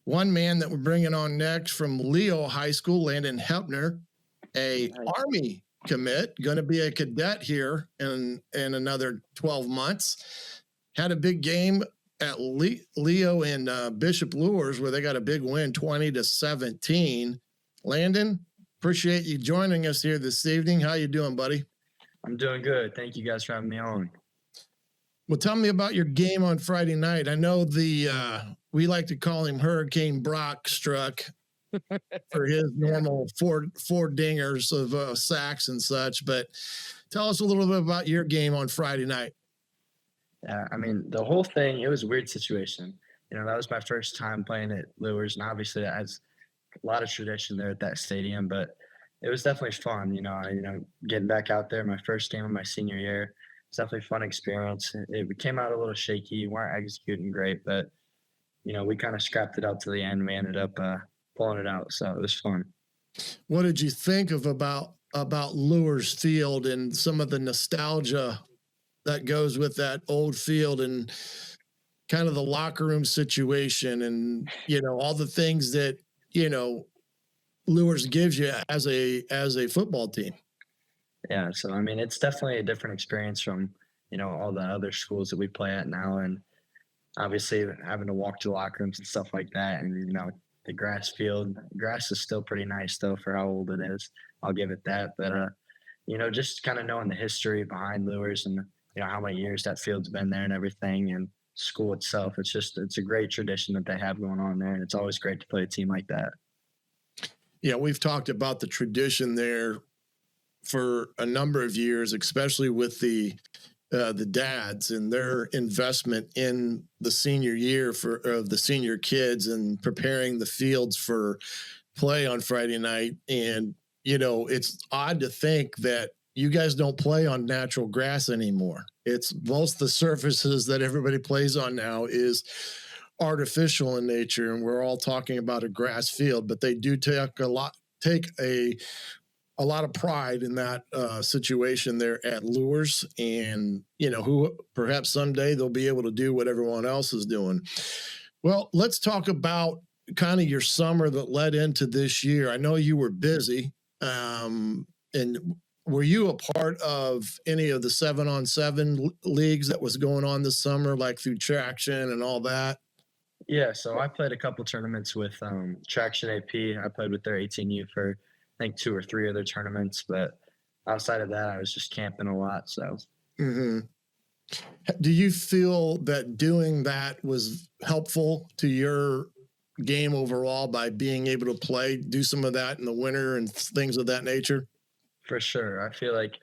One man that we're bringing on next from Leo High School, Landin Hoeppner, a Army commit, going to be a cadet here in another 12 months. Had a big game at Leo and Bishop Luers where they got a big win, 20-17. Landin, appreciate you joining us here this evening. How you doing, buddy? I'm doing good. Thank you guys for having me on. Well, tell me about your game on Friday night. I know we like to call him Hurricane Brock struck for his normal four dingers of sacks and such. But tell us a little bit about your game on Friday night. Yeah, I mean, the whole thing, it was a weird situation. That was my first time playing at Lures, and obviously that has a lot of tradition there at that stadium, but it was definitely fun, getting back out there, my first game of my senior year. It's definitely a fun experience. It came out a little shaky, weren't executing great, but, we kind of scrapped it out to the end. We ended up pulling it out, so it was fun. What did you think about Lures Field and some of the nostalgia that goes with that old field and kind of the locker room situation and, all the things that, Lures gives you as a football team? Yeah, so I mean, it's definitely a different experience from, all the other schools that we play at now, and obviously having to walk to locker rooms and stuff like that, and the grass is still pretty nice though for how old it is. I'll give it that, but just kind of knowing the history behind Lures and how many years that field's been there and everything, and school itself, it's a great tradition that they have going on there, and it's always great to play a team like that. Yeah, we've talked about the tradition there for a number of years, especially with the dads and their investment in the senior year of the senior kids and preparing the fields for play on Friday night. And, it's odd to think that you guys don't play on natural grass anymore. It's most of the surfaces that everybody plays on now is artificial in nature, and we're all talking about a grass field, but they do take a lot of pride in that situation there at Lures, and who perhaps someday they'll be able to do what everyone else is doing. Well, let's talk about kind of your summer that led into this year. I know you were busy, and were you a part of any of the 7-on-7 leagues that was going on this summer, like through Traction and all that? Yeah, so I played a couple tournaments with Traction AP. I played with their 18U for I think 2 or 3 other tournaments, but outside of that, I was just camping a lot. So, do you feel that doing that was helpful to your game overall by being able to do some of that in the winter and things of that nature? For sure. I feel like,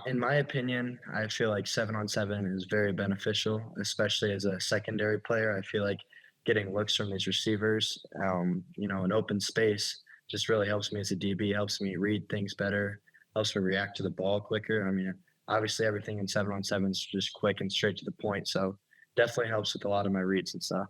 in my opinion, I feel like 7-on-7 is very beneficial, especially as a secondary player. I feel like getting looks from these receivers, an open space just really helps me as a DB, helps me read things better, helps me react to the ball quicker. I mean, obviously everything in 7-on-7 is just quick and straight to the point. So definitely helps with a lot of my reads and stuff.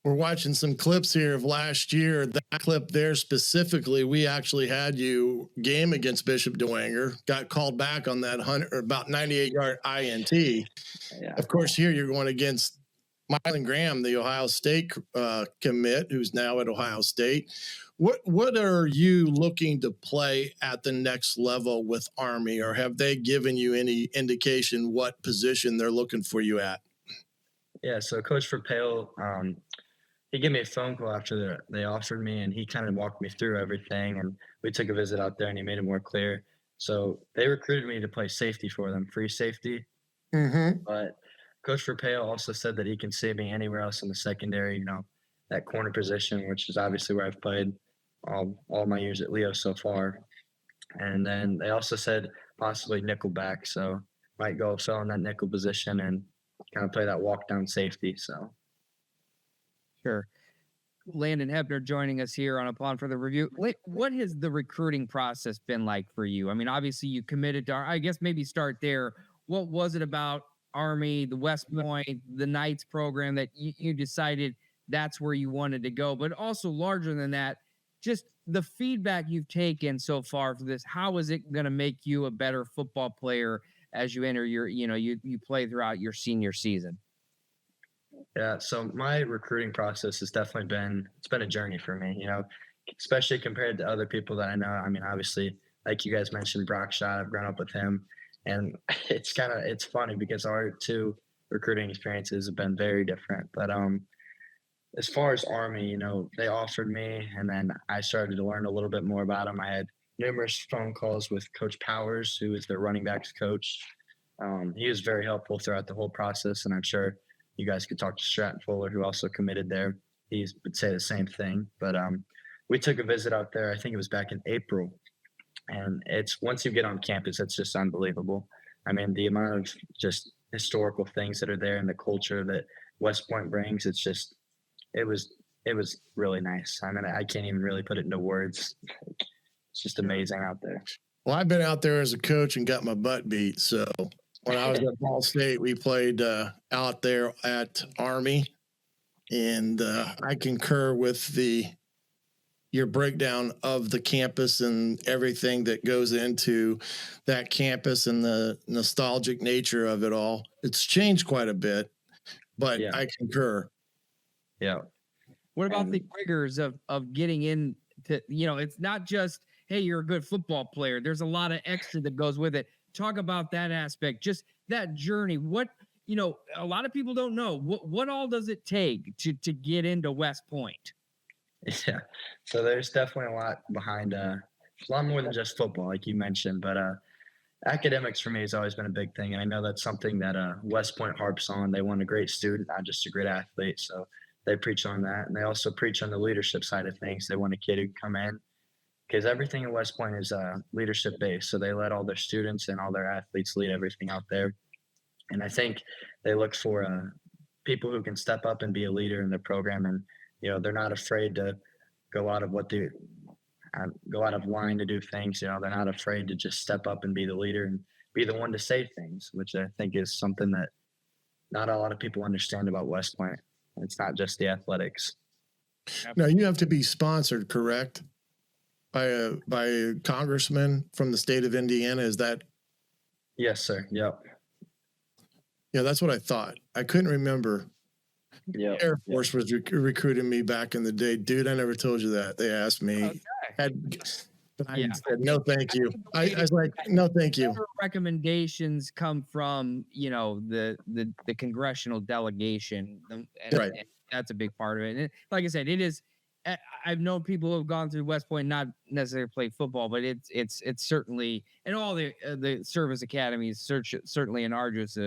We're watching some clips here of last year. That clip there specifically, we actually had you game against Bishop Dwenger, got called back on that about 98-yard INT. Yeah. Of course, here you're going against Mylan Graham, the Ohio State commit, who's now at Ohio State. What are you looking to play at the next level with Army, or have they given you any indication what position they're looking for you at? Yeah, so Coach Verpale, he gave me a phone call after they offered me, and he kind of walked me through everything, and we took a visit out there, and he made it more clear. So they recruited me to play safety for them, free safety. Mm-hmm. But Coach Verpale also said that he can see me anywhere else in the secondary, that corner position, which is obviously where I've played all my years at Leo so far. And then they also said possibly nickel back, so might go fill in that nickel position and kind of play that walk down safety. So sure. Landin Hoeppner joining us here on Upon for the Review. What has the recruiting process been like for you? I mean, obviously you committed to, I guess maybe start there. What was it about Army, the West Point, the Knights program that you decided that's where you wanted to go? But also larger than that, just the feedback you've taken so far for this, how is it going to make you a better football player as you enter your, you play throughout your senior season? Yeah, so my recruiting process has definitely it's been a journey for me, especially compared to other people that I know. I mean, obviously, like you guys mentioned, Brock Shot, I've grown up with him, and it's funny because our two recruiting experiences have been very different. But as far as Army, they offered me, and then I started to learn a little bit more about them. I had numerous phone calls with Coach Powers, who is their running backs coach. He was very helpful throughout the whole process, and I'm sure you guys could talk to Stratton Fuller, who also committed there. He would say the same thing. But we took a visit out there. I think it was back in April, and it's once you get on campus, it's just unbelievable. I mean, the amount of just historical things that are there and the culture that West Point brings, it was it was really nice. I mean, I can't even really put it into words. It's just amazing out there. Well, I've been out there as a coach and got my butt beat. So when I was at Ball State, we played out there at Army, and I concur with your breakdown of the campus and everything that goes into that campus and the nostalgic nature of it all. It's changed quite a bit, but Yeah. I concur. Yeah. What about the rigors of getting into, it's not just, hey, you're a good football player. There's a lot of extra that goes with it. Talk about that aspect, just that journey. What, a lot of people don't know what all does it take to get into West Point? Yeah. So there's definitely a lot behind a lot more than just football, like you mentioned, but academics for me has always been a big thing. And I know that's something that West Point harps on. They want a great student, not just a great athlete. So they preach on that. And they also preach on the leadership side of things. They want a kid who can come in because everything at West Point is leadership based. So they let all their students and all their athletes lead everything out there. And I think they look for people who can step up and be a leader in their program. And, they're not afraid to go out of go out of line to do things. They're not afraid to just step up and be the leader and be the one to say things, which I think is something that not a lot of people understand about West Point. It's not just the athletics. Now you have to be sponsored, correct? By a congressman from the state of Indiana. Is that? Yes, sir. Yep. Yeah, that's what I thought. I couldn't remember. Yep. Air Force was recruiting me back in the day. Dude, I never told you that. They asked me. Okay. I said, no, thank you. I was like, no, thank you. Recommendations come from, the congressional delegation. Right. And that's a big part of it. And like I said, it is. I've known people who have gone through West Point, not necessarily play football, but it's certainly, and all the service academies, certainly an arduous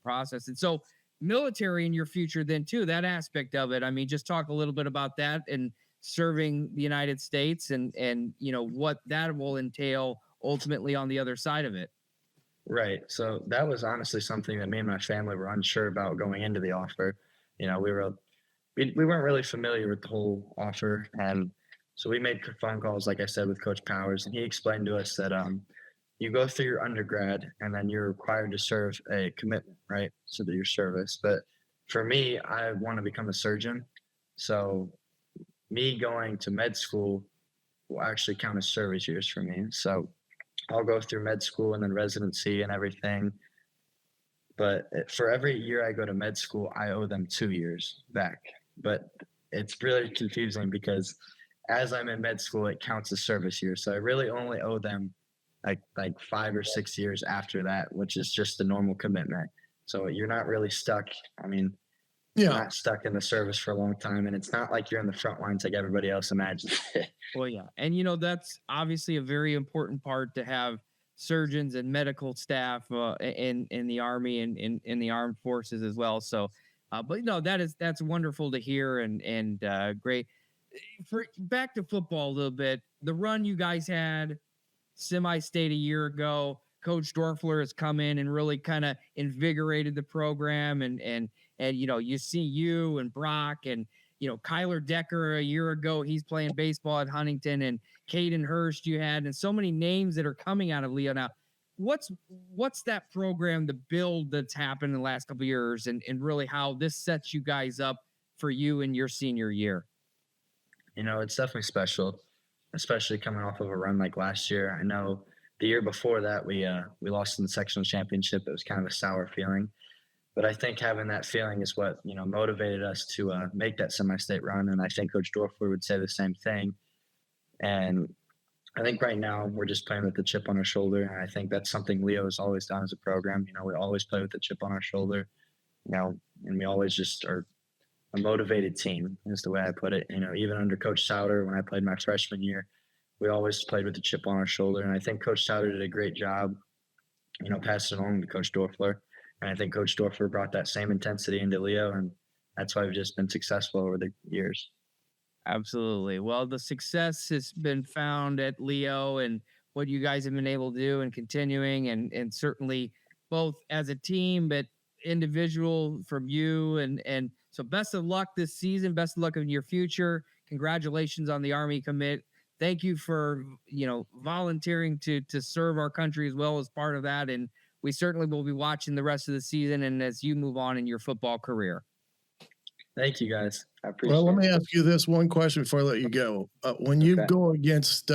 process. And so military in your future then too, that aspect of it. I mean, just talk a little bit about that and serving the United States and what that will entail ultimately on the other side of it. Right. So that was honestly something that me and my family were unsure about going into the offer. We weren't really familiar with the whole offer, and so we made phone calls, like I said, with Coach Powers, and he explained to us that you go through your undergrad and then you're required to serve a commitment, right? So that your service. But for me, I want to become a surgeon. So me going to med school will actually count as service years for me. So I'll go through med school and then residency and everything. But for every year I go to med school, I owe them 2 years back. But it's really confusing because as I'm in med school, it counts as service years. So I really only owe them like 5 or 6 years after that, which is just the normal commitment. So you're not really stuck. I mean, you're not stuck in the service for a long time, and it's not like you're in the front lines like everybody else imagines. Well, yeah, and that's obviously a very important part to have surgeons and medical staff in the Army and in the armed forces as well. So, but that's wonderful to hear and great. For back to football a little bit, the run you guys had semi-state a year ago. Coach Dorfler has come in and really kind of invigorated the program, and you see you and Brock and Kyler Decker a year ago. He's playing baseball at Huntington, and Caden Hurst you had, and so many names that are coming out of Leo now. What's that program, the build that's happened in the last couple of years, and really how this sets you guys up for you in your senior year? It's definitely special, especially coming off of a run like last year. I know the year before that we lost in the sectional championship. It was kind of a sour feeling, But I think having that feeling is what, motivated us to make that semi-state run. And I think Coach Dorfler would say the same thing. And I think right now we're just playing with the chip on our shoulder. And I think that's something Leo has always done as a program. We always play with the chip on our shoulder, and we always just are a motivated team is the way I put it. Even under Coach Souter, when I played my freshman year, we always played with the chip on our shoulder. And I think Coach Souter did a great job, passing it along to Coach Dorfler. And I think Coach Dorfler brought that same intensity into Leo, and that's why we've just been successful over the years. Absolutely. Well, the success has been found at Leo and what you guys have been able to do and continuing and certainly both as a team, but individual from you. And so best of luck this season. Best of luck in your future. Congratulations on the Army commit. Thank you for, volunteering to serve our country as well as part of that. And we certainly will be watching the rest of the season and as you move on in your football career. Thank you, guys. I appreciate Well, let me it. ask you this one question before I let you go. When you Okay. go against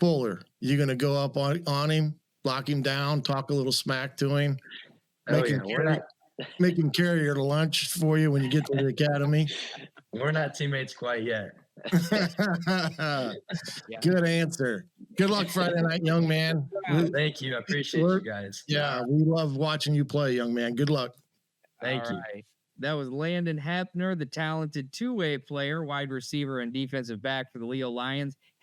Fuller, you going to go up on him, lock him down, talk a little smack to him, Oh, make yeah. him carry your lunch for you when you get to the academy? We're not teammates quite yet. Good answer. Good luck Friday night, young man. Thank you. I appreciate you guys. Yeah, we love watching you play, young man. Good luck. Thank you. Right. That was Landin Hoeppner, the talented two-way player, wide receiver, and defensive back for the Leo Lions.